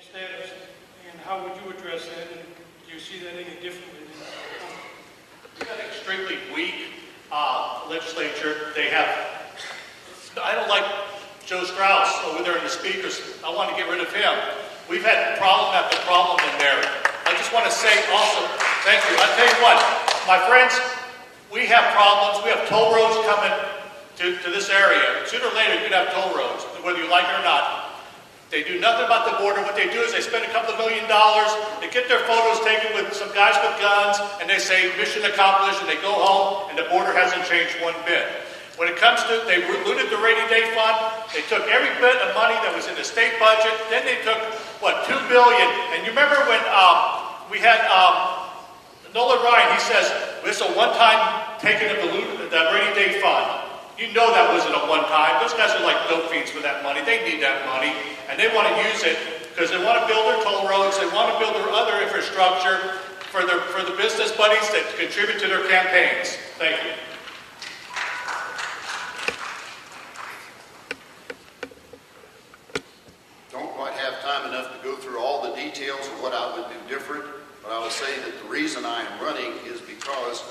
status, and how would you address that, and do you see that any differently? We've got an extremely weak legislature. They have, I don't like Joe Strauss over there in the speakers. I want to get rid of him. We've had problem after problem in there. I just want to say also, thank you. I'll tell you what, my friends, we have problems. We have toll roads coming to this area. Sooner or later, you're going to have toll roads, whether you like it or not. They do nothing about the border. What they do is they spend a couple of $1 million, they get their photos taken with some guys with guns, and they say, mission accomplished, and they go home, and the border hasn't changed one bit. When it comes to, they looted the rainy day fund, they took every bit of money that was in the state budget, then they took, what, $2 billion. And you remember when we had Nolan Ryan, he says, this is a one-time taking of the rainy day fund. You know that wasn't a one-time. Those guys are like dope fiends for that money. They need that money, and they want to use it because they want to build their toll roads. They want to build their other infrastructure for the business buddies that contribute to their campaigns. Thank you. Don't quite have time enough to go through all the details of what I would do different, but I would say that the reason I am running is because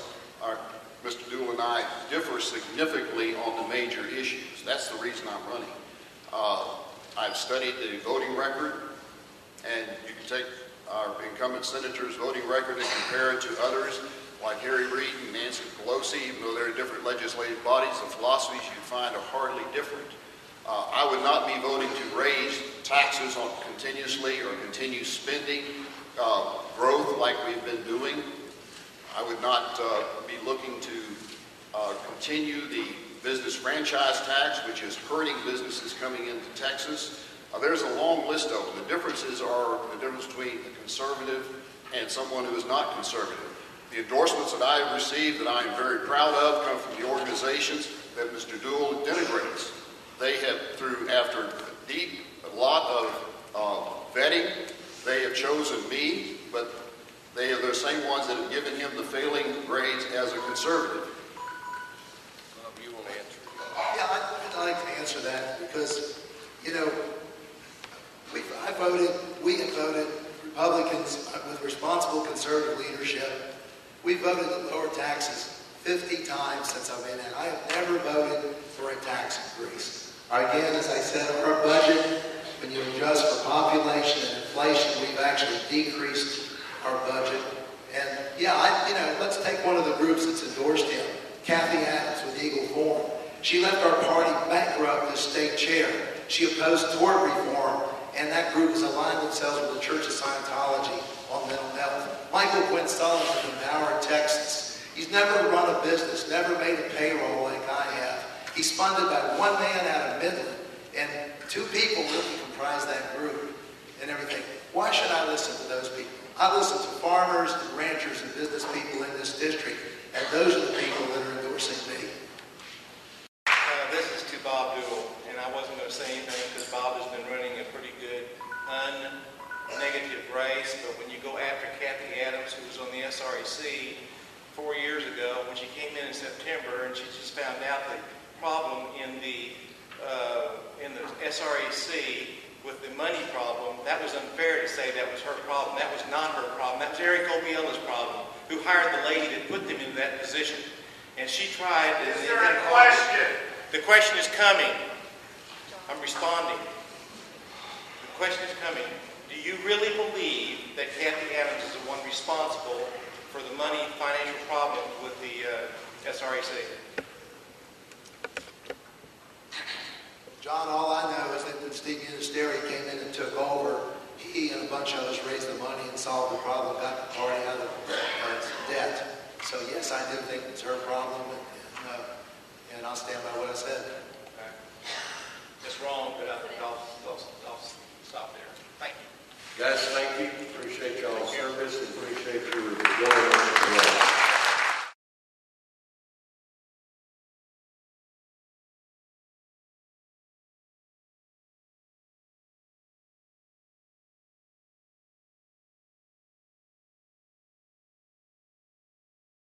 Mr. Deuell and I differ significantly on the major issues. That's the reason I'm running. I've studied the voting record, and you can take our incumbent senator's voting record and compare it to others like Harry Reid and Nancy Pelosi. Even though they're different legislative bodies, the philosophies you find are hardly different. I would not be voting to raise taxes continuously or continue spending growth like we've been doing. I would not be looking to continue the business franchise tax, which is hurting businesses coming into Texas. There's a long list of them. The differences are the difference between a conservative and someone who is not conservative. The endorsements that I have received that I am very proud of come from the organizations that Mr. Deuell denigrates. They have, after a lot of vetting, they have chosen me, but they are the same ones that have given him the failing grades as a conservative. You want to answer? Yeah, I'd like to answer that because, you know, we have voted, Republicans with responsible conservative leadership, we voted to lower taxes 50 times since I've been in. I have never voted for a tax increase. Again, as I said, our budget, when you adjust for population and inflation, we've actually decreased our budget. And yeah, let's take one of the groups that's endorsed him, Kathy Adams with Eagle Forum. She left our party bankrupt as state chair. She opposed tort reform, and that group has aligned themselves with the Church of Scientology on mental health. Michael Quinn Sullivan from Howard, Texas. He's never run a business, never made a payroll like I have. He's funded by one man out of Midland, and two people really comprise that group and everything. Why should I listen to those people? I listen to farmers and ranchers and business people in this district, and those are the people that are endorsing me. This is to Bob Deuell, and I wasn't going to say anything because Bob has been running a pretty good negative race, but when you go after Kathy Adams, who was on the SREC 4 years ago, when she came in September, and she just found out the problem in the SREC with the money problem, that was unfair to say that was her problem. That was not her problem. That was Eric Obiella's problem, who hired the lady that put them into that position. And she tried. Is there a question? The question is coming. I'm responding. The question is coming. Do you really believe that Kathy Adams is the one responsible for the money financial problem with the SREC? John, all I know is that when Steve Ministeri came in and took over, he and a bunch of us raised the money and solved the problem, got the party out of debt. So yes, I do think it's her problem, and I'll stand by what I said. Okay. That's wrong, but I think I'll stop there. Thank you. Guys, thank you. Appreciate y'all's service.